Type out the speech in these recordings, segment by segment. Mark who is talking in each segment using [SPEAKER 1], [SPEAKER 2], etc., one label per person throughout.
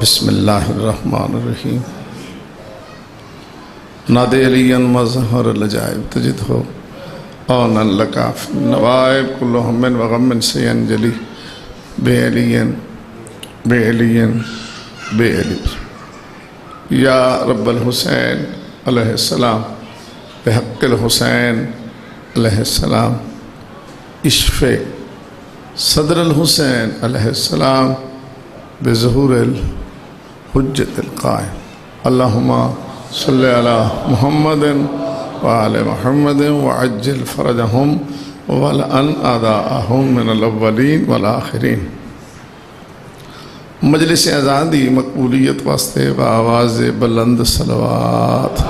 [SPEAKER 1] بسم اللہ الرحمن الرحیم نادے علی مظہر العجائب تجد ہو اونا لکاف نوائب کل ہمن وغمن سے انجلی بے علی بے علی بے علی یا رب الحسین علیہ السلام بحق الحسین علیہ السلام اشفِ صدر الحسین علیہ السلام بظہور الحجت القائم اللہم صلی علی محمد وآل محمد وعجل فرجہم ولعن اعداءہم من الاولین والآخرین۔ مجلس آزادی مقبولیت واسطے بآواز بلند صلوات۔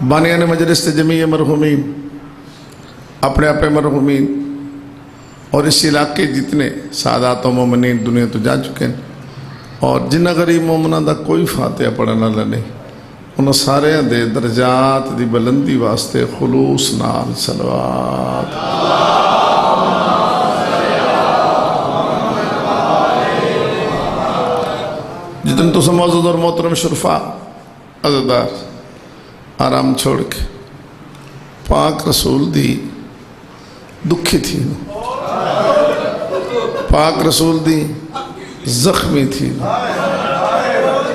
[SPEAKER 1] بانیان مجلس جمیع مرحومین، اپنے اپنے مرحومین اور اس علاقے جتنے سعادات و مومنین دنیا تو جا چکے ہیں اور جنہ غریب مومنہ دا کوئی فاتحہ پڑھنا لنے انہوں سارے دے درجات دی بلندی واسطے خلوص نال صلوات۔ جتن تو سموزد اور محترم شرفا عزدار آرام چھوڑ کے پاک رسول دی دکھی تھی، پاک رسول دی زخمی تھی،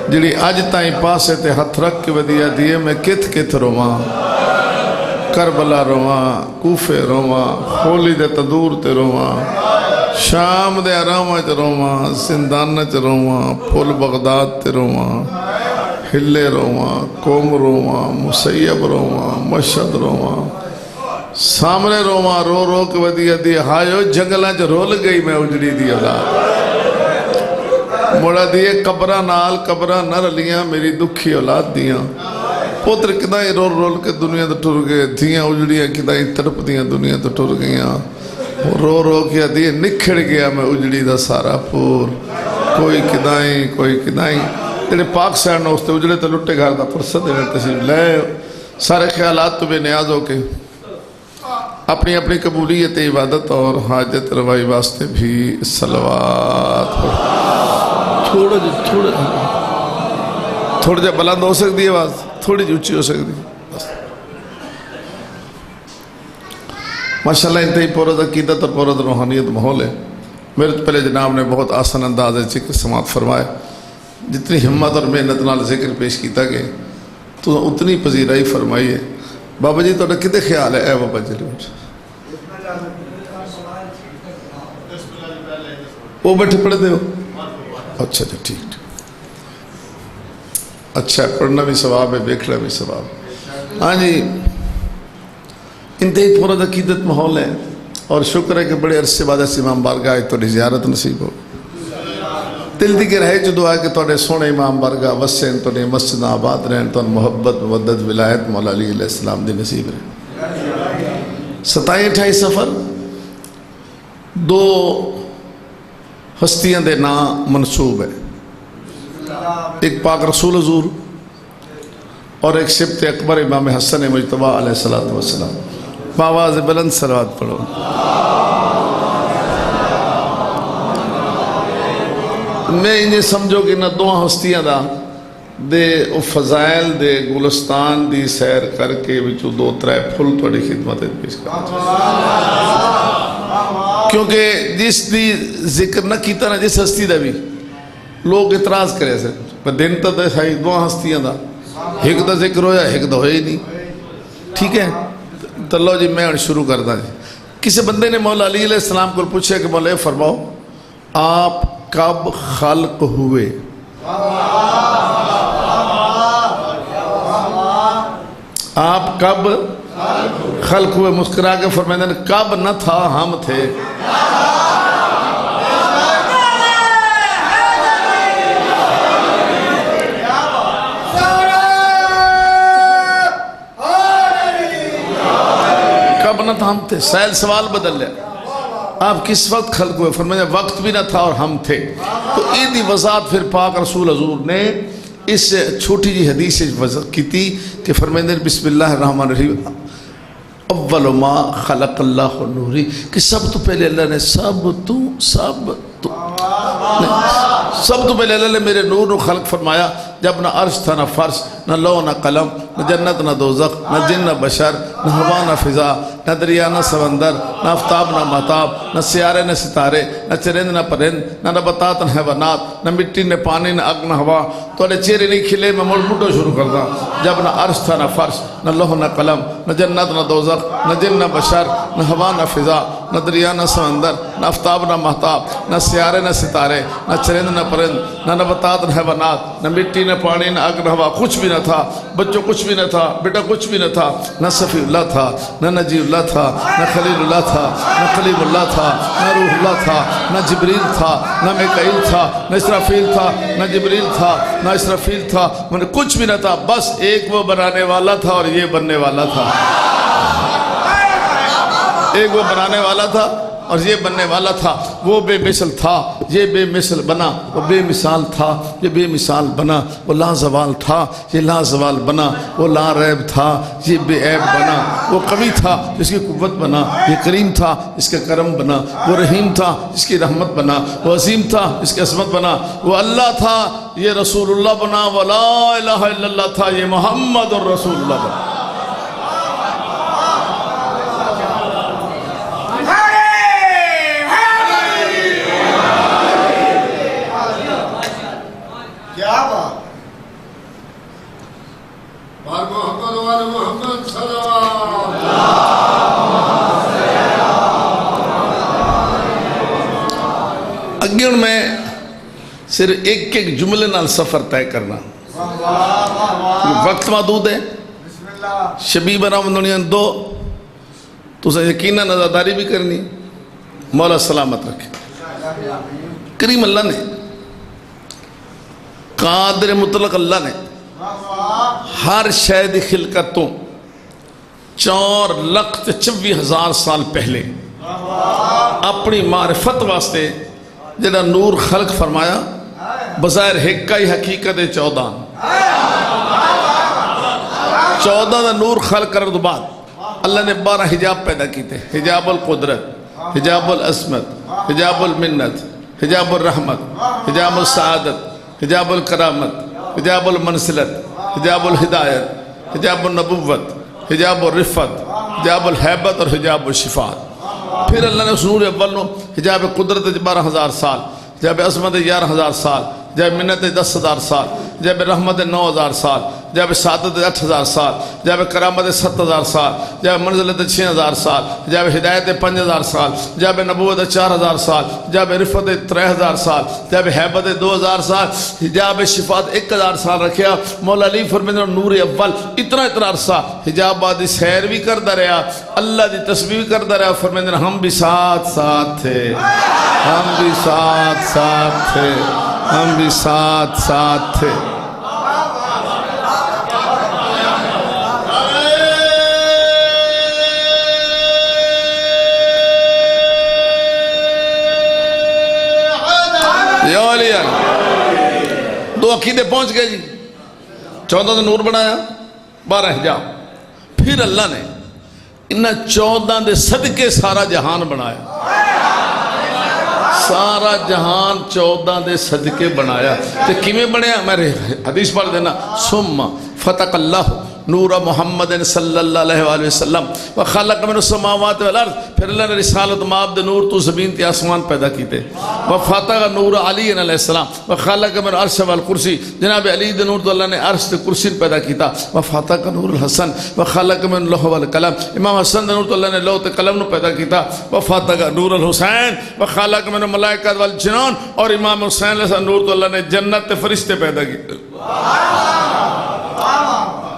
[SPEAKER 1] جڑی آج تائیں پاسے تے ہتھ رکھ کے ودیا دیئے میں کت رواں، کربلا رواں، کوفے رواں، خولی دے تدور تے رواں، شام دے آرامہ تے رواں، زندانہ تے رواں، پھول بغداد تے رواں، ہلے رواں، قوم رواں، مسیب رواں، مشہد رواں، سامنے رواں، رو رو کے ودیا دی ہائیو جنگلہ چ رول گئی میں اجڑی دی اولاد موڑا دیئے قبرہ نال قبرہ نہ رلیاں میری دکھی اولاد دیاں پوتر کدائیں رول کے دنیا تو ٹر گئے دھیاں اجڑیاں کدائیں تڑپ دیاں دنیا تو ٹر گئیاں رو کیا دیئے نکھڑ گیا میں اجڑی دا سارا پور کوئی کدائیں تیرے پاک سینڈ اس تے اجڑے تے لٹے گھر دا فرصت دینے تشریف لے سارے خیالات تو بے نیاز ہو کے اپنی اپنی قبولیت عبادت اور حاجت روائی واسطے بھی صلوات تھوڑا جا بلند ہو سکتی ہے آواز تھوڑی جی اونچی ہو سکتی ماشاءاللہ انتہائی پورت عقیدت اور پورت روحانیت ماحول ہے۔ میرے تو پہلے جناب نے بہت آسان انداز ذکر سماعت فرمائے، جتنی ہمت اور محنت نال ذکر پیش کیتا گئے تو اتنی پذیرائی فرمائی ہے۔ بابا جی تو کتے خیال ہے اے بابا جی وہ بیٹھے پڑھ دے ہو اچھا ٹھیک اچھا پڑھنا بھی ثواب ہے دیکھنا بھی ثواب ہے۔ ہاں جی انتہائی پورا عقیدت ماحول ہے اور شکر ہے کہ بڑے عرصے بعد اس امام بارگاہ توڑی زیارت نصیب ہو دل دی کے رہے جو دعا کہ توڑے سونے امام بارگاہ وسین توڑے مسجد آباد رہن تو محبت مودت ولایت مولا علی علیہ السلام دی نصیب رہے۔ 27-28 سفر دو ہستیاں دے نام منصوب ہے، ایک پاک رسول حضور اور ایک سبت اکبر امام حسن مجتبیٰ علیہ السلام۔ بآواز بلند صلوات پڑھو۔ میں انہیں سمجھو کہ نہ دو ہستیاں دا دے او فضائل دے گلستان دی سیر کر کے وچو 2-3 پھل توڑی خدمت پیش کرتا کیونکہ جس دی ذکر نہ کیتا نا جس ہستی دا بھی لوگ اعتراض کرے سے پر دن تا دے سائی دو ہستیاں دا ایک دا ذکر ہویا ایک دا ہوئے ہی نہیں ٹھیک ہے تو اللہ جی میں شروع کرتا جی کسی بندے نے مولا علی علیہ السلام کو پوچھے کہ مولا فرماؤ آپ کب خلق ہوئے؟ آپ کب خلق ہوئے؟ مسکرا کے فرمائے کب نہ تھا ہم تھے۔ کب نہ تھا ہم تھے، سائل سوال بدل لیا آپ کس وقت خلق ہوئے؟ فرمایا وقت بھی نہ تھا اور ہم تھے۔ تو ایدی وضاحت پھر پاک رسول حضور نے اس چھوٹی جی حدیث وضاحت کی تھی کہ فرمائے بسم اللہ الرحمن الرحیم اول ما خلق اللہ نوری کہ سب تو پہلے اللہ نے سب تو پہلے اللہ نے میرے نور نو خلق فرمایا جب نہ عرش تھا نہ فرش نہ لو نہ قلم نہ جنت نہ دوزخ نہ جن نہ بشر نہ ہوا نہ فضا نہ دریا نہ سمندر نہ آفتاب نہ مہتاب نہ سیارے نہ ستارے نہ چرند نہ پرند نہ نباتات نہ حیوانات نہ مٹی نہ پانی نہ اگ نہ ہوا تو چہرے نہیں کھلے میں مڑ مٹو شروع کرتا جب نہ عرش تھا نہ فرش نہ لوح نہ قلم نہ جنت نہ دوزخ نہ جن نہ بشر نہ ہوا نہ فضا نہ دریا نہ سمندر نہ آفتاب نہ مہتاب نہ سیارے نہ ستارے نہ چرند نہ پرند نہ نباتات نہ حیوانات نہ مٹی نہ پانی نہ اگ نہ ہوا کچھ بھی نہ تھا بچوں کچھ بھی نہ تھا بیٹا کچھ بھی نہ تھا نہ صفی اللہ تھا نہ نجی اللہ تھا نہ خلیل اللہ تھا نہ کلیم اللہ تھا نہ روح اللہ تھا نہ جبریل تھا نہ میکائیل تھا نہ اسرافیل تھا نہ جبریل تھا نہ اسرافیل تھا کچھ بھی نہ تھا بس ایک وہ بنانے والا تھا اور یہ بننے والا تھا ایک وہ بنانے والا تھا اور یہ بننے والا تھا وہ بے مثل تھا یہ بے مثل بنا وہ بے مثال تھا یہ بے مثال بنا وہ لا زوال تھا یہ لا زوال بنا وہ لا ریب تھا یہ بے عیب بنا وہ قوی تھا جس کی قوت بنا یہ کریم تھا اس کا کرم بنا وہ رحیم تھا اس کی رحمت بنا وہ عظیم تھا اس کی عظمت بنا وہ اللہ تھا یہ رسول اللہ بنا وہ لا الہ الا اللہ تھا یہ محمد الرسول اللہ بنا اگے میں صرف ایک ایک جملے نال سفر طے کرنا وقت محدود ہے شبی برآمد ہونی دو تو یقیناً نظرداری بھی کرنی مولا سلامت رکھے کریم اللہ نے قادر مطلق اللہ نے ہر شاید خلقتوں 4,24,000 سال پہلے اپنی معرفت واسطے جنہا نور خلق فرمایا بظاہر حقائی حقیقت 14 دا نور خلق کرنے تو بعد اللہ نے 12 حجاب پیدا کیتے حجاب القدرت حجاب العصمت حجاب المنت حجاب الرحمت حجاب السعادت حجاب الکرامت حجاب المنزلت حجاب الہدایت حجاب النبوت حجاب الرفت حجاب الحیبت اور حجاب الشفاعت پھر اللہ نے اس نور اول نو حجاب قدرت 12,000 سال حجاب عظمت 11,000 سال حجاب منت 10,000 سال حجاب رحمت 9,000 سال حجاب سعادت 8,000 سال حجاب کرامت 7,000 سال حجاب منزلت 6,000 سال حجاب ہدایت 5,000 سال حجاب نبوت 4,000 سال حجاب رفت 3,000 سال حجاب حیبت 2,000 سال حجاب شفاعت 1,000 سال رکھیا مولا علی فرمیندے نور اول اتنا عرصہ حجاب بعد سیر بھی کرتا رہا اللہ دی تسبیح بھی کرتا رہا فرمیندے ہم بھی ساتھ ساتھ تھے ہم بھی ساتھ ساتھ تھے ہم بھی ساتھ ساتھ تھے دو عقیدے پہنچ گئے جی 14 نور بنایا 12 حجاب پھر اللہ نے انہاں 14 دے صدقے سارا جہان بنایا سارا جہان 14 دے صدقے بنایا تو کیویں بنیا میں حدیث پڑھ دینا ثم فتق اللہ نور محمد صلی اللہ علیہ وآلہ وسلم وخلق من السماوات والارض پھر اللہ نے رسالت ماب دے نور تو زمین تے آسمان پیدا کیتے وفتق نور علی علیہ السلام وخلق من عرش والکرسی جناب علی دے نور تو اللہ نے عرش تے کرسی پیدا کیتا وفتق نور الحسن وخلق من لوح والقلم امام حسن دے نور تو اللہ نے لوح تے قلم نو پیدا کیتا وفتق نور الحسین وخلق من الملائکۃ والجنان اور امام حسین علیہ السلام نور تو اللہ نے جنت تے فرشتے پیدا کیتے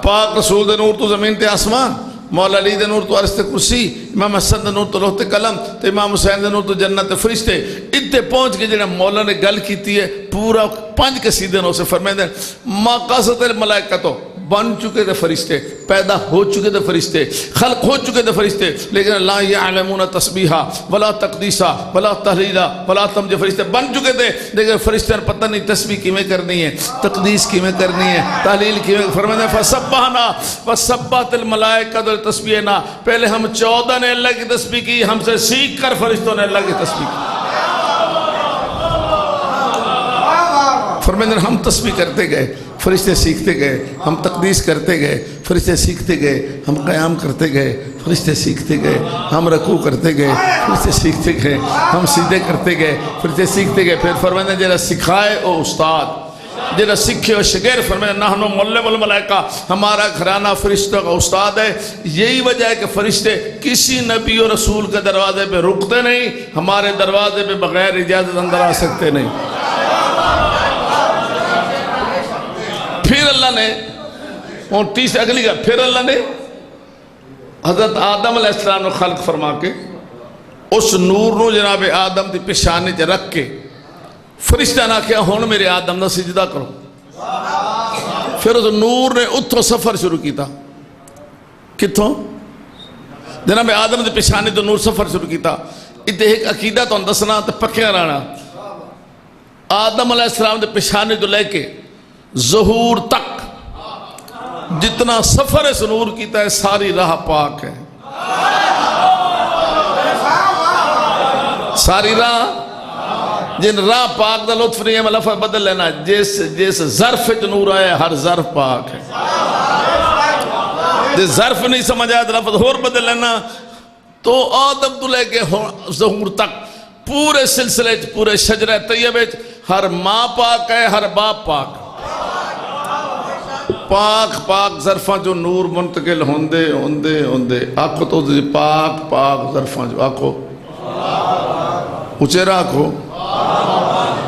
[SPEAKER 1] پاک رسول دے نور تو زمین تے آسمان مولا علی دے نور تو عرش تے کرسی امام حسن دے نور تو لوح تے قلم تے امام حسین دے نور تو جنت تے فرشتے اتنے پہنچ کے جڑا مولا نے گل کیتی ہے پورا 5 قصیدے نو سے فرمائے دیں ما قصد الملائکتو بن چکے تھے فرشتے، پیدا ہو چکے تھے فرشتے، خلق ہو چکے تھے فرشتے، لیکن لا یعلمون تسبیحا ولا تقدیسا ولا تحلیلا ولا تمجید، فرشتے بن چکے تھے لیکن فرشتے نے پتہ نہیں تسبیح کیویں کرنی ہے، تقدیس کیویں کرنی ہے، تحلیل کیویں، فرمایا فسبحنا وسبحت الملائکۃ تسبیحنا، پہلے ہم 14 نے اللہ کی تسبیح کی، ہم سے سیکھ کر فرشتوں نے اللہ کی تسبیح کی۔ فرمایا ہم تسبیح کرتے گئے، فرشتے سیکھتے گئے، ہم تقدیس کرتے گئے، فرشتے سیکھتے گئے، ہم قیام کرتے گئے، فرشتے سیکھتے گئے، ہم رکوع کرتے گئے، فرشتے سیکھتے گئے، ہم سجدے کرتے گئے، فرشتے سیکھتے گئے۔ پھر فرمایا جڑا سکھائے او استاد، جڑا سکھے او شاگرد، فرمایا نحن معلم الملائکہ، ہمارا گھرانہ فرشتوں کا استاد ہے۔ یہی وجہ ہے کہ فرشتے کسی نبی اور رسول کے دروازے پہ رکتے نہیں، ہمارے دروازے پہ بغیر اجازت اندر آ سکتے نہیں۔ پھر اللہ نے اگلی گا، پھر اللہ نے حضرت آدم علیہ السلام نے خلق فرما کے اس نور نو جناب آدم دی پیشانی چ رکھ کے فرشتہ نہ کیا ہون میرے آدم دا سجدہ کرو۔ پھر اس نور نے اتھو سفر شروع کیتا، کتھوں؟ جناب آدم دی پیشانی تو نور سفر شروع کیتا۔ اتنے ایک عقیدہ تو دسنا تو پکیا رہنا، آدم علیہ السلام دی پیشانی تو لے کے ظہور تک جتنا سفر اس نور کیتا ہے ساری راہ پاک ہے، ساری راہ، جن راہ پاک دا لطف نہیں ہے، میں لفظ بدل لینا، جس ظرف نور آیا ہر ظرف پاک ہے، جس ظرف نہیں سمجھ آیا تو لفظ اور بدل لینا۔ تو آدم تو لے کے ظہور تک پورے سلسلے پورے شجرہ طیبہ ہر ماں پاک ہے، ہر باپ پاک، پاک پاک ظرفاں جو نور منتقل ہوندے آکھو تو پاک پاک ظرفاں جو آکھو اچھے آکھو،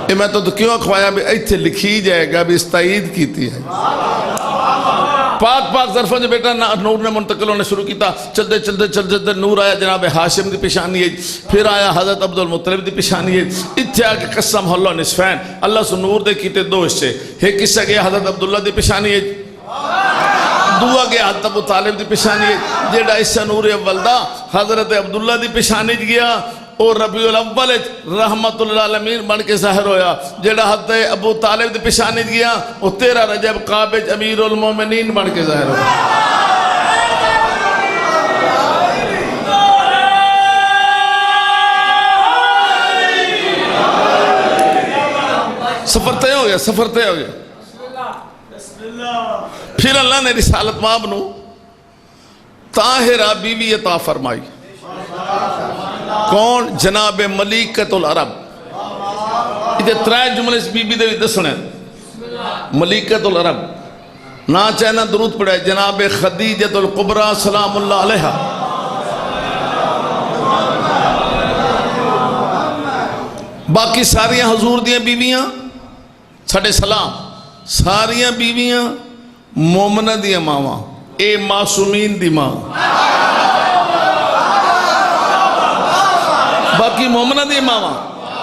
[SPEAKER 1] یہ میں تو کیوں اکھوایا بھی ایتھے لکھی جائے گا بھی استعید کیتی ہے، پاک پاک ظرفاں جو بیٹا نور نے منتقل ہونے شروع کیتا، چلتے نور آیا جناب ہاشم دی پیشانی ہے، پھر آیا حضرت عبد المطلب دی پیشانی ہے، اتھے آگے قسم اللہ نصفین، اللہ سے نور دے کیتے دو حصے، ایک حصہ گیا حضرت عبداللہ دی پیشانی ہے، دعا گیا حضرت ابو طالب دی پیشانی ہے، جیڑا حصہ نور اول دا حضرت عبداللہ دی پیشانی گیا، اور ربیع الاول رحمت اللہ العالمین بن کے ظاہر ہویا، جیڑا حضرت ابو طالب دی پیشانی گیا، وہ 13 رجب قابج امیر المومنین بن کے ظاہر ہویا۔ سفر طے ہو گیا، سفر طے ہو گیا۔ پھر اللہ نے رسالت مآب نو طاہرہ بیوی عطا فرمائی، کون؟ جناب ملیکۃ العرب۔ یہ 3 جملے اس بی بی دے دسنے، ملیکۃ العرب، نہ چاہنا درود پڑھے جناب خدیجۃ القبریٰ سلام اللہ علیہا، باقی ساریاں حضور دیاں بیویاں ساڑھے سلام، ساریاں بیویاں مومنہ دیاں ماواں، اے معصومین دی ماں، باقی مومنہ دی ماواں،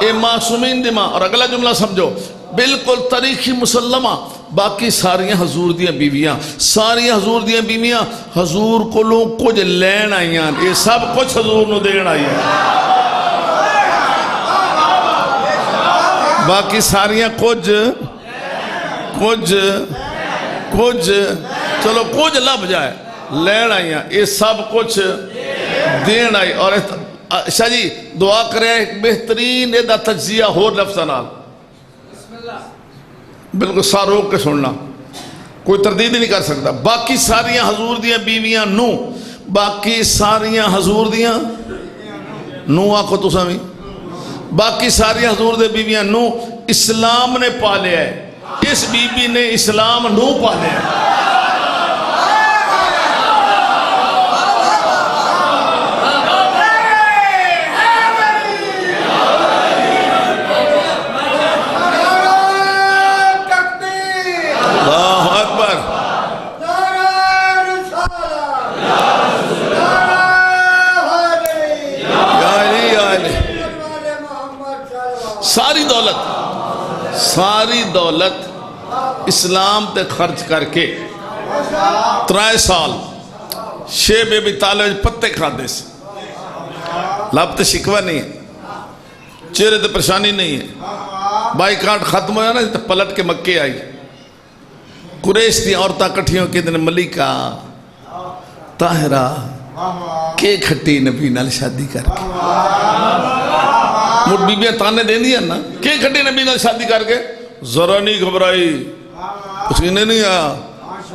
[SPEAKER 1] اے معصومین دی ماں۔ اور اگلا جملہ سمجھو، بالکل تاریخی مسلمہ، باقی ساریاں حضور دیاں بیویاں، ساریاں حضور دیاں بیویاں حضور کو لوگ کچھ لین آئیاں، یہ سب کچھ حضور نو دین آئیاں، باقی ساریاں کچھ چلو کچھ لب جائے لین آئیاں، یہ سب کچھ دین آئی۔ اور شاہ جی دعا کرے ایک بہترین ایدہ تجزیہ ہو لفظ نال، بالکل ساروک کے سننا، کوئی تردید نہیں کر سکتا۔ باقی ساریاں حضور دیاں بیویاں نو، باقی ساریاں حضور دیاں نو آکھو تو سامیں، باقی ساری حضور دے بیویاں نو اسلام نے پالے ہے، اس بی بی نے اسلام نو پالے ہے۔ اللہ اکبر، ساری دولت اسلام تے خرچ کر کے 3 سال شیب ابی طالب پتے کھاتے سے، لب تے شکوہ نہیں ہے، چہرے تے پریشانی نہیں ہے، بائی کارڈ ختم ہویا نا تو پلٹ کے مکے آئی، قریش دی عورتاں کٹھیوں کے دن ملکہ طاہرہ کے کھٹی نبی نال شادی کر کے، مجھ بی بیاں تانے دیں دیا نا، کے کھٹی نبی نال شادی کر کے، ذرا نہیں گھبرائی، اس کی نہیں آیا،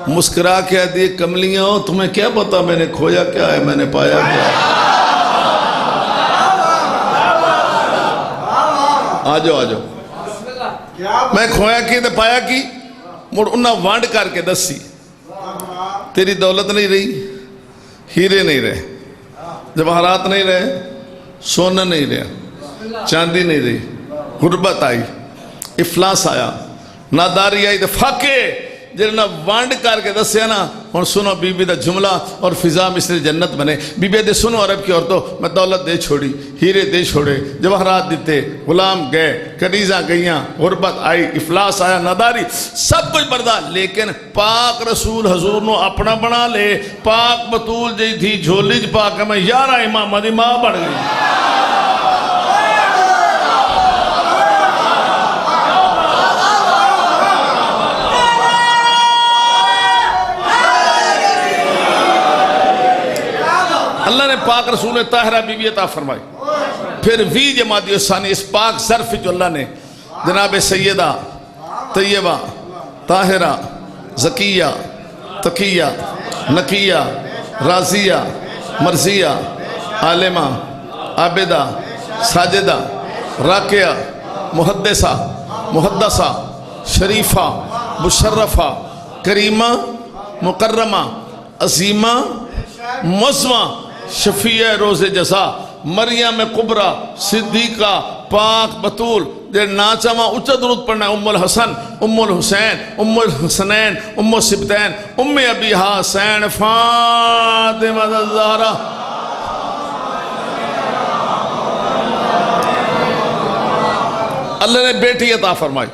[SPEAKER 1] مسکرا کے دیے کملیاں ہو، تمہیں کیا پتا میں نے کھویا کیا ہے، میں نے پایا کیا ہے، آجو آجو، میں کھویا کی تے پایا کی، مڑ انہا وانڈ کر کے دسی، تیری دولت نہیں رہی، ہیرے نہیں رہے، جواہرات نہیں رہے، سونا نہیں رہا، چاندی نہیں رہی، غربت آئی، افلاس آیا، ناداری آئی، فاقے جنہاں وانڈ کر کے دسیا نا، اور سنو بی بی دا جملہ اور فضا مثل جنت بنے، بی بی دے سنو عرب کی عورتوں، میں دولت دے چھوڑی، ہیرے دے چھوڑے، جواہرات دیتے، غلام گئے، کنیزاں گئیاں، غربت آئی، افلاس آیا، ناداری، سب کچھ بردہ، لیکن پاک رسول حضور نو اپنا بنا لے، پاک بطول جی تھی جھولی جی پاک میں یارہ امام دی ماں بڑھ گئی، اللہ نے پاک رسول طاہرہ بی بی عطا فرمائی، پھر وی جمادی ثانی اس پاک ظرف جو اللہ نے جناب سیدہ طیبہ طاہرہ زکیہ تقیہ نقیہ راضیہ مرضیہ عالمہ عابدہ ساجدہ راکعہ محدثہ محدثہ شریفہ مشرفہ کریمہ مکرمہ عظیمہ معظمہ شفیع روز جزا مریم کبرا صدیقہ پاک بطول دے ناچاما اچھا درود پڑھنا ہے، ام الحسن ام الحسین ام الحسنین ام السبتین ام ابی حسین فاطمہ الزہرا، اللہ نے بیٹی عطا فرمائی،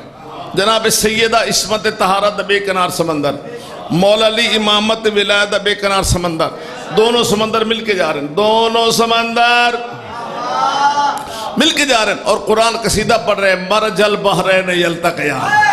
[SPEAKER 1] جناب سیدہ عصمت طہارت بے کنار سمندر، مولا علی امامت ولایت بے کنار سمندر، دونوں سمندر مل کے جا رہے ہیں، دونوں سمندر مل کے جا رہے ہیں، اور قرآن قصیدہ پڑھ رہے ہیں، مرج البحرین یلتقیان،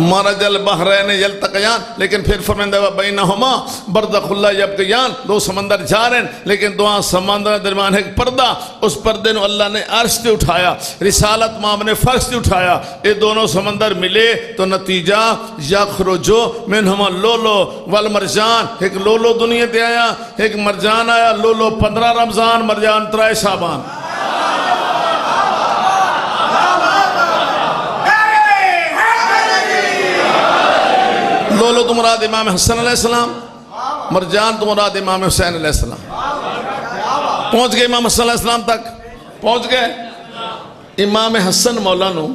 [SPEAKER 1] مرج البحرین یلتقیان، لیکن پھر فرمائندہ بینہما برزخ اللہ یبغیان، دو سمندر جا رہے ہیں، لیکن دو سمندر درمیان ایک پردہ، اس پردے نے اللہ نے عرش سے اٹھایا، رسالت مام نے فرش سے اٹھایا، یہ دونوں سمندر ملے تو نتیجہ یخرجو منہما لولو والمرجان، ایک لولو دنیا تے آیا، ایک مرجان آیا، لولو 15 رمضان، مرجان 3 شعبان، لولو تو مراد امام حسن علیہ السلام، مرجان تو مراد امام حسین علیہ السلام، پہنچ گئے امام حسن علیہ السلام تک، پہنچ گئے امام حسن مولانو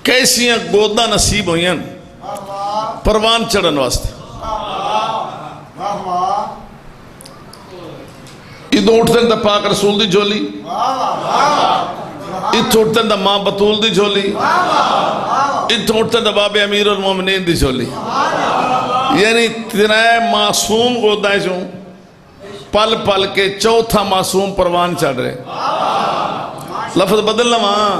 [SPEAKER 1] کیسیاں گودہ نصیب ہوئیں پروان چڑھن واسطے، ادھو اٹھتے ہیں دا پاک رسول دی جھولی، ادھو اٹھتے ہیں دا ماں بطول دی جھولی، ادھو اٹھتے ہیں دا باب امیر المومنین دی جھولی، یعنی 3 معصوم گودائیں جو پل پل کے چوتھا معصوم پروان چڑھ رہے، لفظ بدلنا وہاں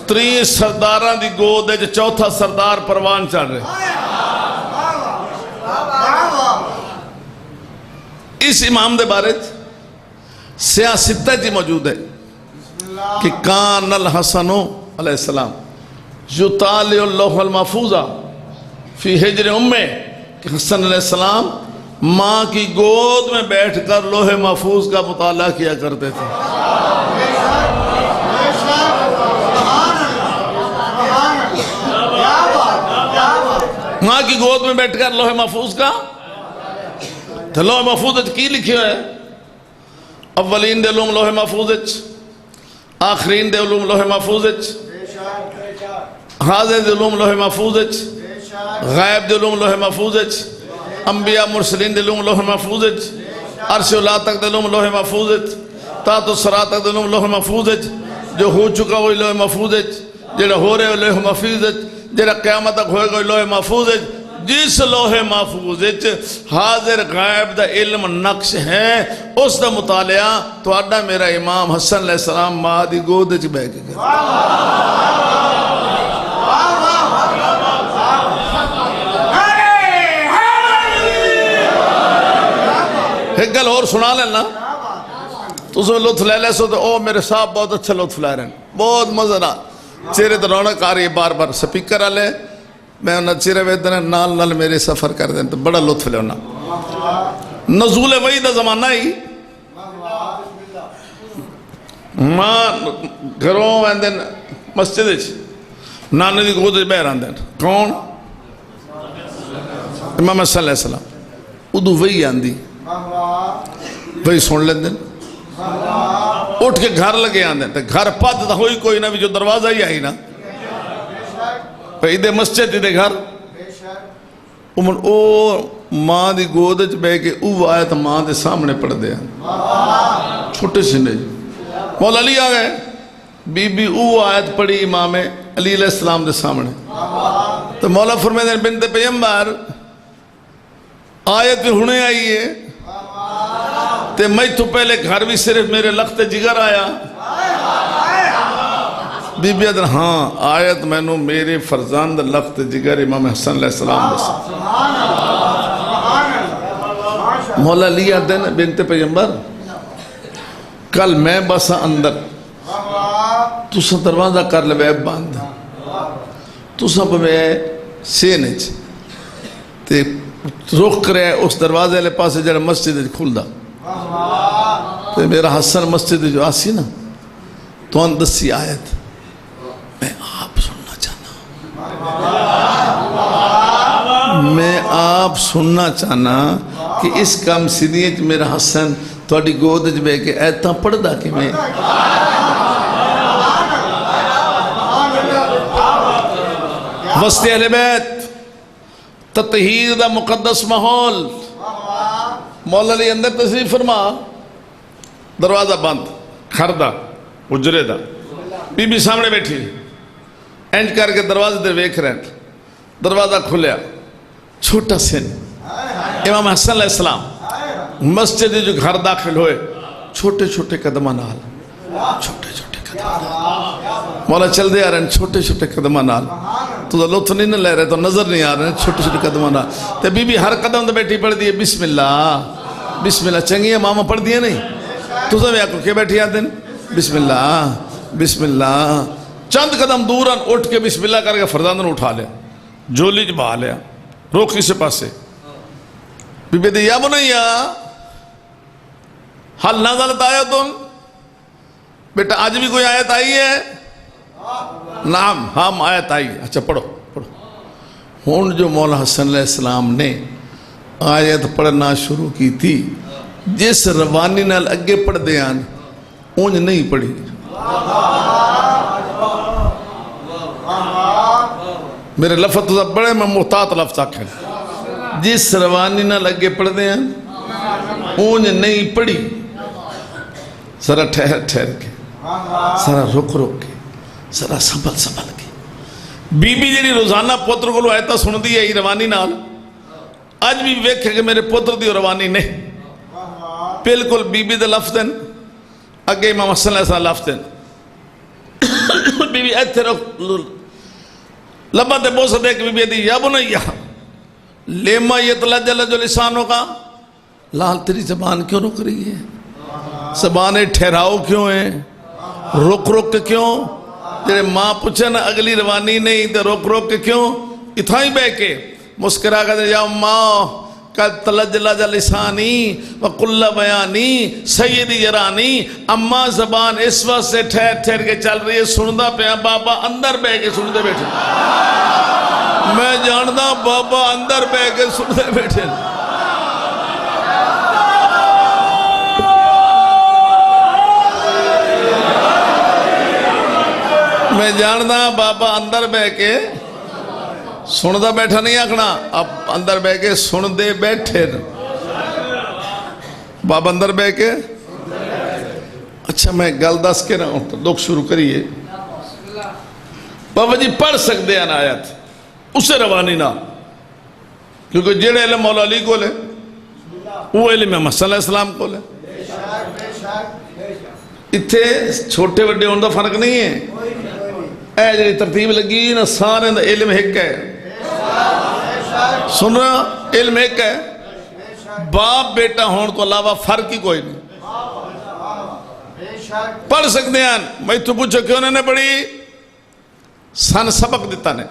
[SPEAKER 1] 3 سرداراں دی گود ہے جو چوتھا سردار پروان چڑھ رہے، اس امام دے بارے سیاستہ جی موجود ہے کہ کان الحسن علیہ السلام یطالع اللوح المحفوظہ فی حجر امہ، کہ حسن علیہ السلام ماں کی گود میں بیٹھ کر لوح محفوظ کا مطالعہ کیا کرتے تھے، ماں کی گود میں بیٹھ کر لوح محفوظ کا، تو لوح محفوظ کی لکھی ہوئے اولین دے علوم لوح محفوظ، آخرین دے علوم لوح محفوظ، حاضر دے علوم لوح محفوظ، غائب دے علوم لوح محفوظ، انبیاء مرسلین دے علوم لوح محفوظ، عرش اللہ تک دے علوم لوح محفوظ، تحت الصراط تک دے علوم لوح محفوظ، جو ہو چکا ہوئی لوح محفوظ، جڑا ہو رہے لوح محفوظ، جڑا قیامت تک ہوئے گا لوح محفوظ ہے، جس لوح محفوظ حاضر غائب دا علم نقش ہے، اس دا مطالعہ تو اڈا میرا امام حسن علیہ السلام ماں دی گود وچ بیٹھ کے کرتا۔ ایک گل اور سنا لینا، تو اسے لطف لے لے سو تو او میرے صاحب بہت اچھا لطف لے رہے ہیں، بہت مزہ نہ چہرے تو رونق آ رہی ہے، بار بار سپیکر والے میں انہاں چہرے ویدنے نال نال میرے سفر کر دیں تو بڑا لطف لے ہونا۔ نزول وحی دا زمانہ ہی ماں گھروں ویندن مسجد نانے دی گود بہر آندن، کون؟ امام حسن علیہ السلام۔ ادو وحی آندی، وہی سن لیندن، اٹھ کے گھر لگے آندن، گھر پت تا ہوئی کوئی نہ بھی جو دروازہ ہی آئی نا دے مسجد دے گھر امن او ماں دی گود وچ بہ کے او آیت ماں دے سامنے پڑھ دیا، چھوٹے سے نہیں۔ مولا علی آ گئے، بی بی او آیت پڑھی امام علی علیہ السلام دے سامنے، تو مولا فرمائے بنت پیغمبر آیت بھی ہونے آئی ہے تے میں تو پہلے گھر بھی صرف میرے لخت جگر آیا۔ بی بی ادھر ہاں آیت میں نو میرے فرزند لخت جگر امام حسن علیہ السلام دے مولا علی دن بنت پیغمبر کل میں بسا اندر تسا دروازہ کر لے بے باندھ تسا پہ سینچ تے رخ کرے اس دروازے لے پاسے جڑا مسجد کھل دا تے میرا حسن مسجد جو آسی نا تو ان دسی آیت میں آپ سننا چاہنا، میں آپ سننا چاہنا کہ اس کام سیدھیت میرا حسن توڑی گود جب ہے کہ ایتا پڑھ دا کہ میں وسط اہل بیت تطہیر دا مقدس ماحول مولا علی اندر تشریف فرما، دروازہ بند کھردہ اجرے دا، بی بی سامنے بیٹھی اینج کر کے دروازے دے ویکھ رہے ہیں، دروازہ کھلیا، چھوٹا سن امام حسن علیہ السلام مسجد جو گھر داخل ہوئے چھوٹے چھوٹے قدمہ نال، چھوٹے چھوٹے قدمہ نال مولا چل دے آ رہے ہیں، چھوٹے چھوٹے قدمہ نال تو لطف نہیں لے رہے تو نظر نہیں آ رہے ہیں، چھوٹے چھوٹے قدمہ نال تے بی بی ہر قدم دے بیٹھی پڑھ دیئے بسم اللہ بسم اللہ، چنگی ہے ماما پڑھ دیئے نہیں تو میں آکو کے بیٹھی آتے ہیں بسم اللہ بسم اللہ، چند قدم دوران اٹھ کے بسم اللہ کر کے فرزاندن اٹھا لیا، جولی جب آ لیا، روکی سے پاسے بی بی دی یا بنیا حل نازلت آیتن، بیٹا آج بھی کوئی آیت آئی ہے؟ نعم ہم آیت آئی ہے، اچھا پڑھو پڑھو۔ ہون جو مولا حسن علیہ السلام نے آیت پڑھنا شروع کی تھی جس روانی نال اگے پڑھ دیان اونج نہیں پڑھی، میرے لفظ تو بڑے میں محتاط لفظ آکھیں، جس روانی نال اگے پڑھ دیان اونج نہیں پڑھی، ذرا ٹھہر ٹھہر کے ذرا رک رک کے ذرا سنبھل سنبھل کے بی بی جیڑی روزانہ پوتر کو آیتہ سن دی ہے روانی نال آج بھی ویکھے کہ میرے پوتر دی روانی نہیں بالکل بی بی دے لفظن اگے امام حسن علیہ السلام لفظن بی بی ایتھے رکھ لبا دے بوسہ دے کہ بی بی دی یا بنیا لیما یتلجل جو لسانوں کا لال تیری زبان کیوں رک رہی ہے، زبانیں ٹھہراؤ کیوں ہیں، رک رک کے کیوں، تیرے ماں پوچھے نا اگلی روانی نہیں تو رک رک کے کیوں، اتھائی بے کے مسکرا کہتے یا ماں قد تلجلج لسانی وقل بیانی سیدی یرانی، اما زبان اس وقت سے ٹھہر ٹھہر کے چل رہی ہے، سندہ پہ بابا اندر بے کے سندے بیٹھے، میں جاندہ بابا اندر بے کے سندے بیٹھے، میں جاندہ بابا اندر بے کے سندہ بیٹھا نہیں آکھنا، اب اندر بے کے سندے بیٹھے، بابا اندر بے کے اچھا میں گل دس کے رہا ہوں تو لوگ شروع کریے بابا جی پڑھ سکتے ہیں آیت اسے روانی نہ، کیونکہ جڑے علم مولا علی کو لے وہ علم محمد صلی اللہ علیہ وسلم کو لے. اتھے چھوٹے وڈے ہونے دا فرق نہیں ہے. اے جڑی ترتیب لگی نا سارے دا علم ایک ہے. سن رہا علم ایک ہے. باپ بیٹا ہون تو علاوہ فرق ہی کوئی نہیں. پڑھ سکتے ہیں. میں تو پوچھو کہ انہوں نے پڑھی سن سبق دیتا نے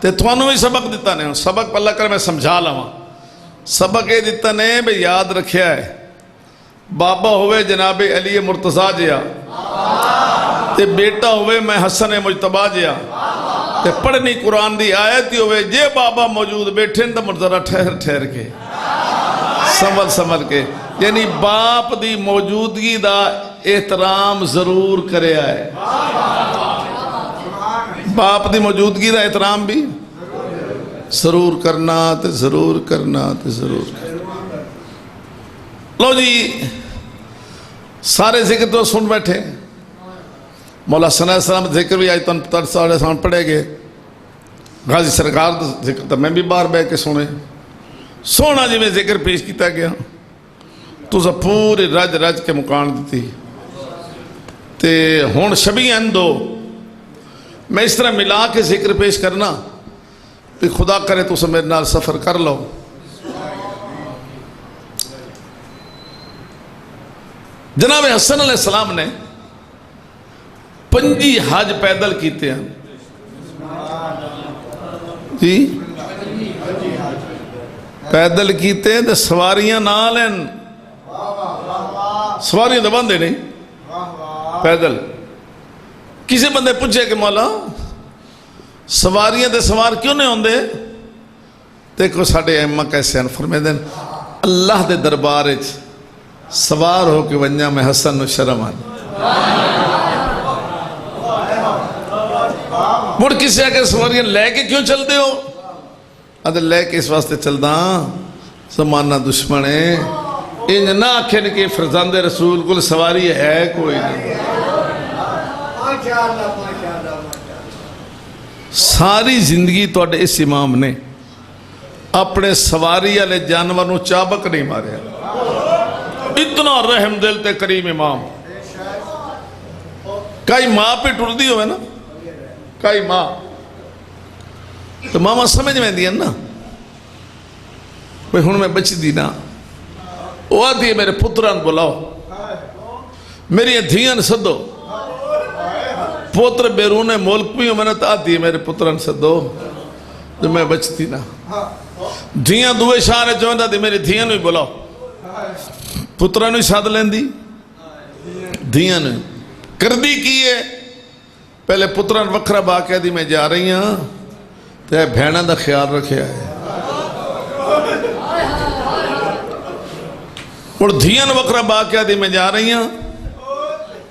[SPEAKER 1] تے توانوں بھی سبق دیتا نے. سبق اللہ کر میں سمجھا لواں. سبق یہ دیتا نے بے یاد رکھیا ہے بابا ہوئے جناب علی مرتضیٰ جیا تے بیٹا ہوئے میں حسن مجتبہ جیا تے پڑھنی قرآن دی آیت ہی ہوئے جے بابا موجود بیٹھے تو مرزرہ ٹھہر ٹھہر کے سنبھل کے. یعنی باپ دی موجودگی دا احترام ضرور کرے آئے. باپ دی موجودگی دا احترام بھی ضرور کرنا تے ضرور کرنا تے ضرور کرنا. لو جی سارے ذکر تو سن بیٹھے. مولا صلی اللہ علیہ وسلم ذکر بھی آج تن سارے سامنے پڑھے گے. غازی سرکار ذکر تو میں بھی بار بہ کے سنے. سونا جی میں ذکر پیش کیتا گیا تو پوری رج رج کے مکان دیتی تے ہون شبیہن دو. میں اس طرح ملا کے ذکر پیش کرنا کہ خدا کرے تو میرے نال سفر کر لو. جناب حسن علیہ السلام نے 5 حج پیدل کیتے ہیں جی. پیدل کیتے ہیں تو سواریاں نال ہیں. سواریاں تو بندے نہیں پیدل. کسی بندے پوچھے کہ مولا سواریاں دے سوار کیوں نہیں ہوندے؟ دیکھو ساڑھے ائمہ کیسے ہیں فرمے دیں اللہ دے دربار سوار ہو کے ونجا میں حسن و شرم آن. مڑ کسی آگے سواریاں لے کے کیوں چل دے ہو؟ ادھر لے کے اس واسطے چل دا زمانہ دشمن ہے. انج نہ آکھیں کہ فرزند رسول کل سواری ہے کوئی نہیں. ساری زندگی تو اس امام نے اپنے سواری والے جانور نو چابک نہیں ماریا. اتنا رحم دل تے کریم امام. کئی ماں پہ ٹر دی ہوئے نا کئی ماں تو ماما سمجھ میں دیا نا بھئی ہن میں بچ دی نا وہ آتی ہے میرے پتران بلاؤ میری دھیان سدو. پوتر بیرون ملک بھی ہوں میں نے تو آتی ہے میرے پتران سدو جو میں بچتی نا. دھیان دوئے شاہ جو ہے میری دھیان بھی بلاؤ. پتران بھی ساتھ لین دی دھیان کردی کیے. پہلے پتران وکھرا باقیہ دی میں جا رہی ہاں تو اے بھینا دا خیال رکھے آئے. اور دھیان وکھرا باقیہ دی میں جا رہی ہاں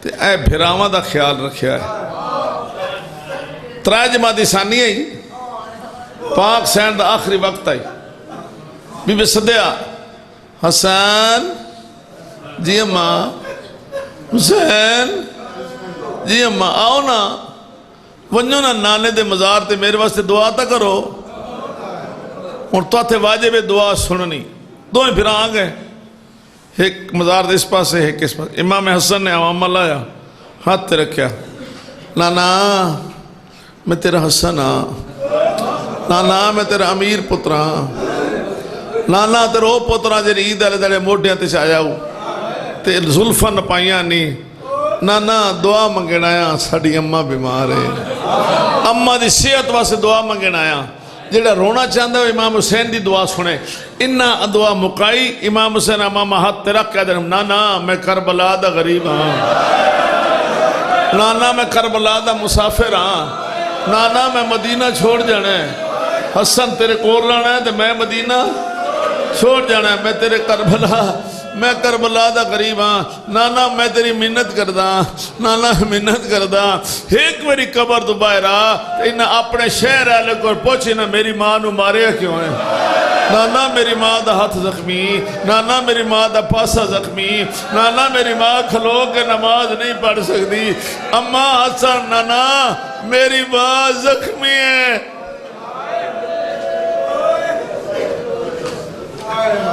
[SPEAKER 1] تو اے بھیراوہ دا خیال رکھے آئے. ترائے جماعتی ثانی آئی پاک سین دا آخری وقت آئی. بی بی صدیہ حسین جی اماں حسین جی اماں آؤ نا ونجو نا نانے دے مزار تے میرے واسطے دعا تا کرو. اور تو آتے واجب دعا سننی. دوئیں پھر آ گئے ایک مزار دے اس پاس ہے ایک اس پاس. امام حسن نے عوام اللہ آیا ہاتھ تے رکھیا نانا میں تیرا حسن ہاں. نانا میں تیرا امیر پترا نانا تیرا او پترا جی عید والے دڑے موڈیاں تے آیا ہو تے زلفاں نپائیاں نہیں. نانا دعا منگن آیا ساڑی اماں بیمار ہے. اماں دی صحت واسطے دعا منگن آیا. جڑا رونا چاہتا ہے امام حسین دی دعا سنے. انہا دعا مکائی. امام حسین امام ہاتھ ترک کہہ دیں نانا میں کربلا دا غریب ہاں. نانا میں کربلا دا مسافر ہاں. نانا میں مدینہ چھوڑ جانا ہے. حسن تیرے کور لانا ہے تو میں مدینہ چھوڑ جانا ہے. میں کربلا دا غریب ہاں. نانا میں تیری منت کردہ. نانا منت کردہ ایک میری قبر تو باہر آ. انہا اپنے شہر آلے کو پوچھی نا میری ماں نو مارے کیوں ہیں. نانا میری ماں دا ہاتھ زخمی. نانا میری ماں دا پاسا زخمی. نانا میری ماں کھلو کے نماز نہیں پڑھ سکتی. اماں حسن نانا میری ماں زخمی ہے.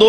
[SPEAKER 1] 2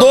[SPEAKER 1] 2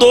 [SPEAKER 1] 2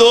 [SPEAKER 1] 2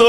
[SPEAKER 1] 2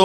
[SPEAKER 1] 2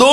[SPEAKER 1] 2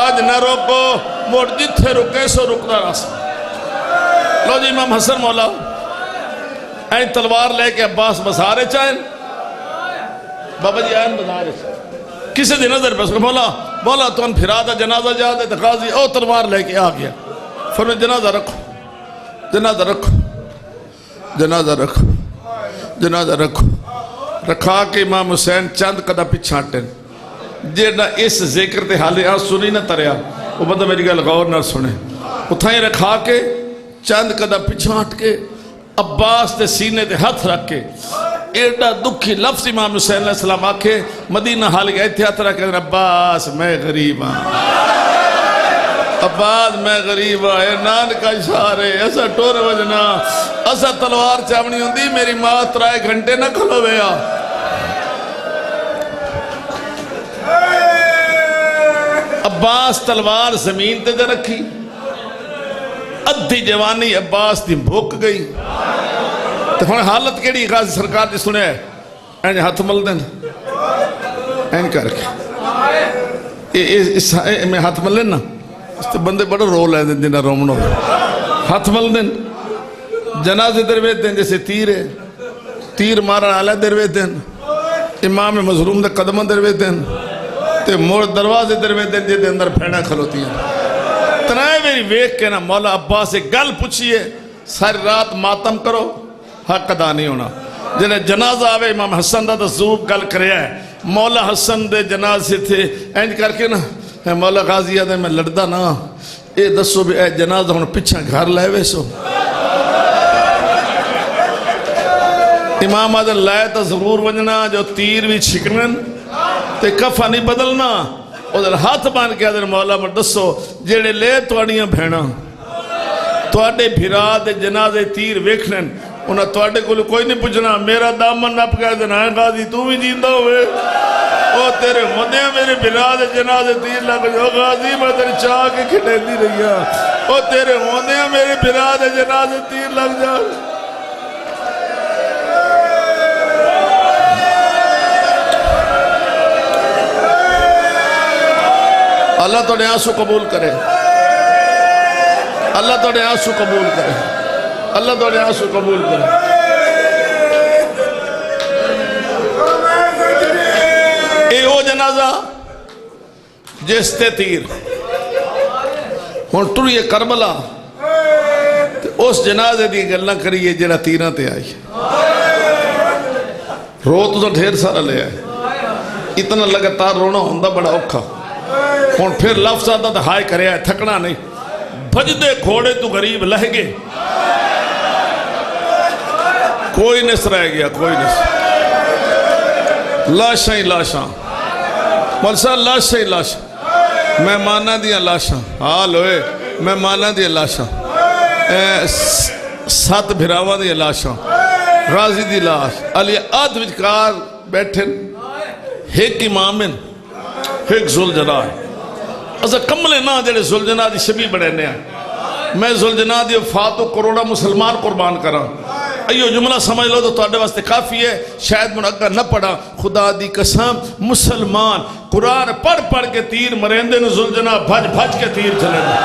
[SPEAKER 1] آج نہ روکو موڑ جتھے رکے سو رکنا راستہ لو جی امام حسن مولا این تلوار لے کے عباس بسارے چاہیں بابا جی این بسارے کسی دی نظر پہ مولا تو ان پھرا دا جنازہ جا دے غازی او تلوار لے کے آ گیا فرمائے جنازہ رکھو جنازہ رکھو جنازہ رکھو جنازہ رکھو رکھا کے امام حسین چند قدہ پچھانٹیں جیڑا اس ذکر تے حالے آنسو نہیں نہ تریا وہ بندہ میری گل غور نہ سنے اتھائیں رکھا کے چند قدہ پچھانٹ کے عباس تے سینے تے ہاتھ رکھ کے ایڈا دکھی لفظ امام حسین علیہ السلام آکھے مدینہ حال گئے تھے اترا کہ عباس میں غریب ہاں عباس میں غریب ہاں اے نان کا اشارے ایسا ٹور وجنا ایسا تلوار چاونی ہوں دی میری ماں ترائے گھنٹے نہ کھلو بیا عباس تلوار زمین تے دے رکھی ادھی جوانی عباس دی بھوک گئی تو ہمیں حالت کیڑی غازی سرکار جی سنے این ہاتھ مل دیں این کر کے میں ہاتھ مل لینا اس تے بندے بڑا رول ہے دن جنہ رومنو ہاتھ مل دیں جنازے درویت دیں جیسے تیر ہے تیر مارا علیہ درویت دیں امام مظلوم دے قدمہ درویت دیں تے موڑ دروازے درویت دیں جیدے اندر پھیڑا کھلوتی ہیں تنائے میری ویک کے نا مولا عباس سے گل پوچھئے ساری رات ماتم کرو حق ادا نہیں ہونا جنہیں جنازہ آوے امام حسن دا ضرور گل کریا ہے مولا حسن دے جنازے تھے اینج کر کے نا مولا غازی آدھے میں لڑدا نا اے دسو بھی اے جنازہ ہون پچھا گھر لائے وے سو امام آدھے لائے تا ضرور ونجنا جو تیر بھی چھکنن تے کفا نہیں بدلنا ادھر ہاتھ بان کے ادھر مولا مر دسو جیڑے لے توڑیاں بھینا توڑے بھیرا دے جنازے تیر ویکھنن انہاں توڑے کو کوئی نہیں پوچھنا میرا دامن نپ کہہ دینا ہے غازی تو بھی جیندہ ہوئے او تیرے مدے میرے بھیرا دے جنازے تیر لگ جو غازی میں تیرے چاہ کے کھٹے دی رہی او تیرے مدے میرے بھیرا دے جنازے تیر لگ جا اللہ توڑے آنسو قبول کرے اللہ توڑے آنسو قبول کرے اللہ توڑے آنسو قبول کرے اے او جنازہ جس تے تیر ہون ٹریے کربلا اس جنازے دی گلنا کریے جنہ تیرہ تے آئی رو تو ڈھیر سارا لے آئے اتنا لگاتار رونا ہوندہ بڑا اوکھا ہون پھر لفظ آتا تھا ہائے کرے آئے تھکنا نہیں بھجدے گھوڑے تو غریب لہگے کوئی نس رہ گیا کوئی نس لاشاں ہی لاشاں ملسا لاشاں ہی لاشاں میں مانا دیا لاشاں حال ہوئے میں مانا دیا لاشاں سات بھراوہ دیا لاشاں غازی دی لاش علی آدھ وچکار بیٹھن ایک امامن ایک ذوالجلال اسا کملے نہ جڑے ذوالجلال دی شبی بڑے نیا میں ذوالجلال دی وفات و کروڑا مسلمان قربان کرا ایو جملہ سمجھ لو تو تواڈے واسطے کافی ہے شاید من اگر نہ پڑھا خدا دی قسم مسلمان قرآن پڑھ پڑھ کے تیر مرندے نے ذوالجلال بھج بھج کے تیر چلے گا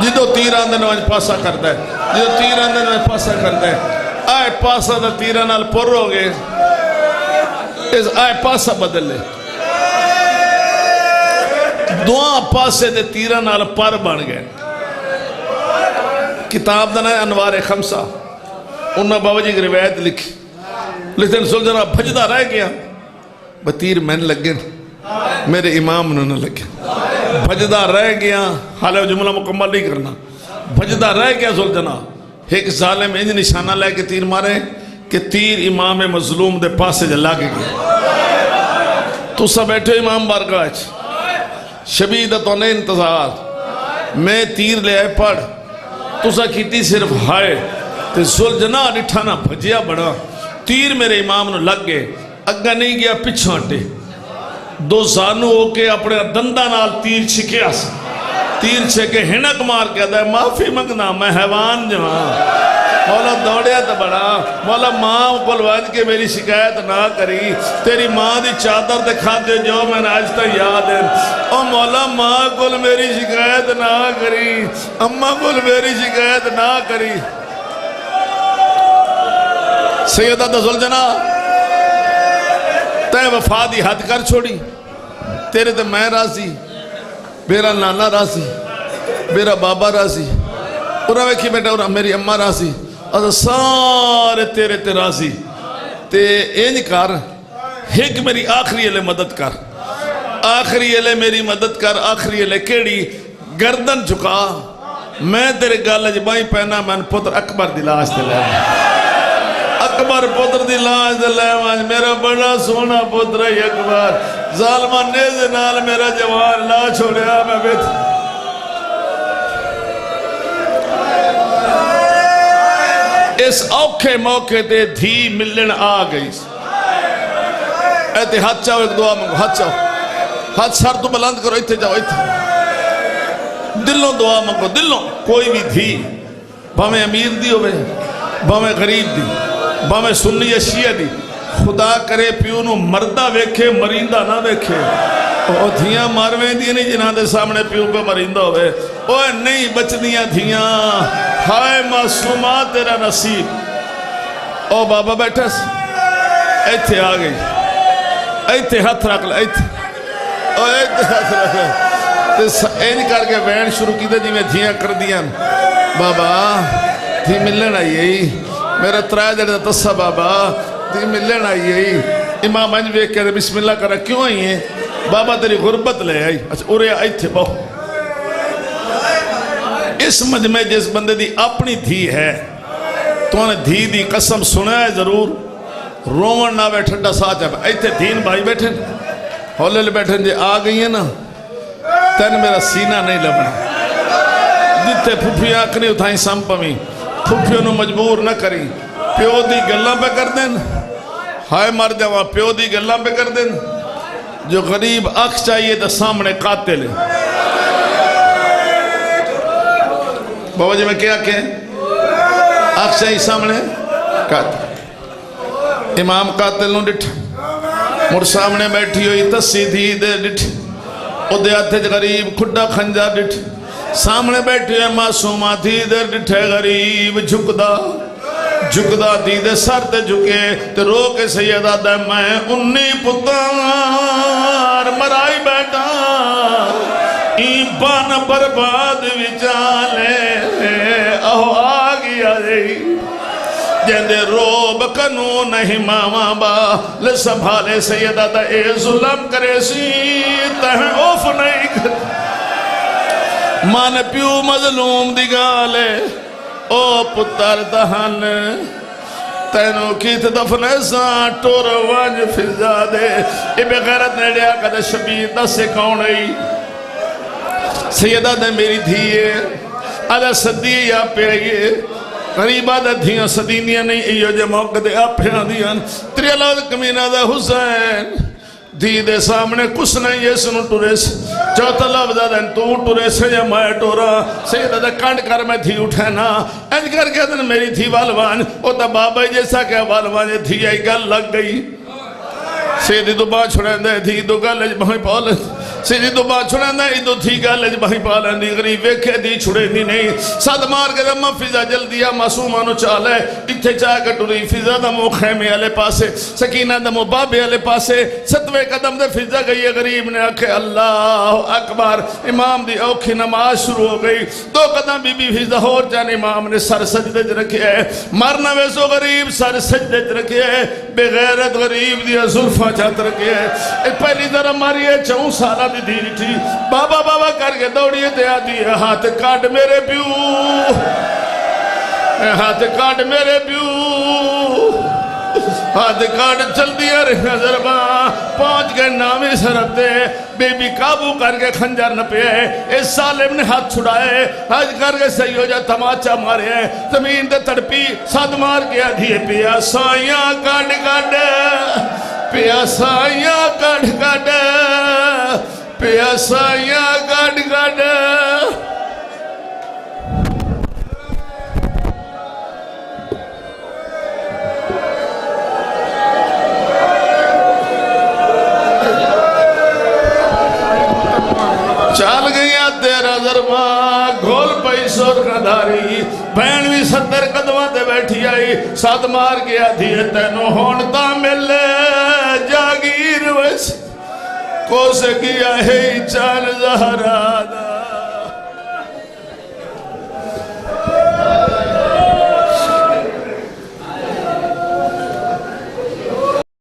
[SPEAKER 1] جدو تیر آندے نے وانج پاسا کرتا ہے جدو تیر آندے نے وانج پاسا کرتا ہے آئے پاسا دا تیرہ نال پر ہو گئے اس آئے پاسا بدل لے دعا پاسے دے تیرہ نال پر بن گئے کتاب دن ہے انوار خمسہ انہوں بابا جی کی روایت لکھی لیکن ذوالجلال بھجدہ رہ گیا بتیر میں نے لگے میرے امام نے لگے بھجدہ رہ گیا حالہ جملہ مکمل نہیں کرنا بھجدہ رہ گیا ذوالجلال ایک ظالم انج نشانہ لے کے تیر مارے کہ تیر امام مظلوم دے پاسے جلا کے گیا تو سب بیٹھے امام بارگاہ شبیدہ تو نے انتظار میں تیر لے آئے پڑھ تو سا کیتی صرف ہائے تے ذوالجلال اٹھانا بھجیا بڑا تیر میرے امام نے لگ گئے اگا نہیں گیا پچھا ہٹے دو زانو ہو کے اپنے دندہ نال تیر چھکیا سا تیر چھکے ہنک مار کے دے معافی منگنا میں حیوان جوان مولا دوڑیا تو بڑا مولا ماں کو وج کے میری شکایت نہ کری تیری ماں دی چادر تے کھاتے جو میں نے آج تک یاد ہے او مولا ماں کو میری شکایت نہ کری اماں کو میری شکایت نہ کری سیدہ دزل جنا تے وفا دی حد کر چھوڑی تیرے تے میں راضی میرا نانا راضی میرا بابا راضی انہاں ویکھی بیٹا اور میری اماں راضی اور سارے تیرے تے راضی تے اینج کر ایک میری آخری علیہ مدد کر آخری علیہ میری مدد کر آخری علیہ کیڑی گردن جھکا میں تیرے گالہ جبائی پہنا میں پتر اکبر دی لاش دے لے اکبر پتر دی لاش دے لے میرا بڑا سونا پتر ہے اکبر ظالمان نیزے نال میرا جوان لا چھوڑیا میں بیٹھ اس اوکھے موقع تے دھی ملن آ گئی ایتے ہاتھ چاہو ایک دعا مانگو ہاتھ چاہو ہاتھ سر تو بلند کرو ایتے جاؤ ایتے دلوں دعا مانگو دلوں کوئی بھی دھی بھامیں امیر دی ہوئے بھامیں غریب دی بھامیں سنی یا شیعہ دی خدا کرے پیونو مردہ ویکھے مریندہ نہ ویکھے او دھیاں مارویں دی نہیں جنہاں دے سامنے پیو پہ مریندہ ہوئے اوہ نہیں بچنیاں دھیاں ہائے معصومہ تیرا نصیب او بابا بیٹھا سی ایتھے آ گئی ایتھے ہاتھ رکھ لے ایتھے ہاتھ رکھ لے این کر کے وین شروع کی دے جی میں دھیاں کر دیاں بابا دھی ملن آئی ہے میرا ترائے دے تصہ بابا دھی ملن آئی ہے امام انج بیک کہتے بسم اللہ کرا کیوں آئی ہیں بابا تیری غربت لے آئی اچھا ارے آئی تھے بہو اس مجمع جس بندے دی اپنی دھی ہے تو انہیں دھی دی قسم سنا ہے ضرور رومن نہ بیٹھن ڈا ساتھ ہے ایتھے دین بھائی بیٹھن ہولے لے بیٹھن جے آ گئی ہیں نا تین میرا سینہ نہیں لبنا جتے پھوپھی آکھنی اتھائیں سامپمی پھوپھیوں نو مجبور نہ کری پیو دی گلہ پہ کر دیں ہائے مر جاؤں پیو دی گلہ پہ کر دیں جو غریب اکھ چاہیے تو سامنے قاتل ہے بابا جی میں کیا کہیں اکھ چاہیے سامنے قاتل امام قاتل نو ڈٹھ مر سامنے بیٹھی ہوئی تسی دھی دے ڈٹھ او دے آتھے غریب کھڑا کھنجا ڈٹھ سامنے بیٹھی ہوئی معصومہ دھی دے ڈٹھے غریب جھکدا دی دے سر تے جھکے تے رو کے سیدہ دے میں انی پتار مرائی بیٹا ایمان برباد وچالے اہو آگی آجئی جیندے روب کنو نہیں ماما با لے سنبھالے سیدہ دا اے ظلم کرے سی تہن اوف نہیں کر مان پیو مظلوم دی گالے او پتر دہن تینو کیت دفن ایسا ٹور وانج فضا دے اے بے غیرت نے لیا کدے شبیر دا سے کونئی سیدہ دے میری دھیئے آدھا صدی یا پہ آئیے غریبہ دا دھیاں صدینیاں نہیں ایو جے موقع دے آپ پہ آدھیاں تری اللہ کمینہ دا حسین دھی دے سامنے کس نہیں یہ سنو ٹوریس چوتھا لفظہ دن تو ٹوریس یا میں ٹورا سیدہ دے کانڈ کر میں دھی اٹھینا اینج کر کے دن میری دھی والوان او تا بابا جیسا کہ والوان یہ دھی آئی گل لگ گئی سیدھی تو بات چھوڑیں دے دھی تو گل اج بہی پالے سیدھی تو بات چھوڑیں دے دھی تو گل اج بہی پالے دی غریب ویکھے دی چھوڑے دی نہیں ساتھ مار کے دمہ فضا جلدیا معصومانو چالے اتھے چاہ کٹوری فضا دمو خیمے علی پاسے سکینہ دمو بابے علی پاسے ستوے قدم دے فضا گئی غریب نے آکھے اللہ اکبر امام دی اوکھی نماز شروع ہو گئی دو قدم بی بی فضا ہو جان امام نے سر سجدے رکھے مرنا ویسو غریب سر سجدے رکھے بغیرت غریب دیا ظلفہ چاہت رکھے پہلی ذرا ماری ہے چون سالہ دی دھی تھی بابا بابا کر کے دوڑیے دے آدھی ہے ہاتھ کاٹ میرے پیو ہاتھ کاٹ میرے پیو ہاتھ کاٹ چل دیا رہا ضرباں پہنچ گئے نامی سرب دے بی بی قابو کر کے خنجر نہ پہ اس سالم نے ہاتھ چھڑائے حج کر کے سیو جا تماچا مارے زمین دے تڑپی ساتھ مار گیا دھیے پیا سائیاں کاٹ کاٹ پیا سائیاں کاٹ کاٹ پیا سائیاں کاٹ کاٹ تیرا ضربہ گھول پئی سرخداری بہن بھی 70 قدمہ تے بیٹھی آئی ساتھ مار کے آدھی تینوں ہونتا ملے جاگیر ویسے کو سے کیا ہے چال زہرا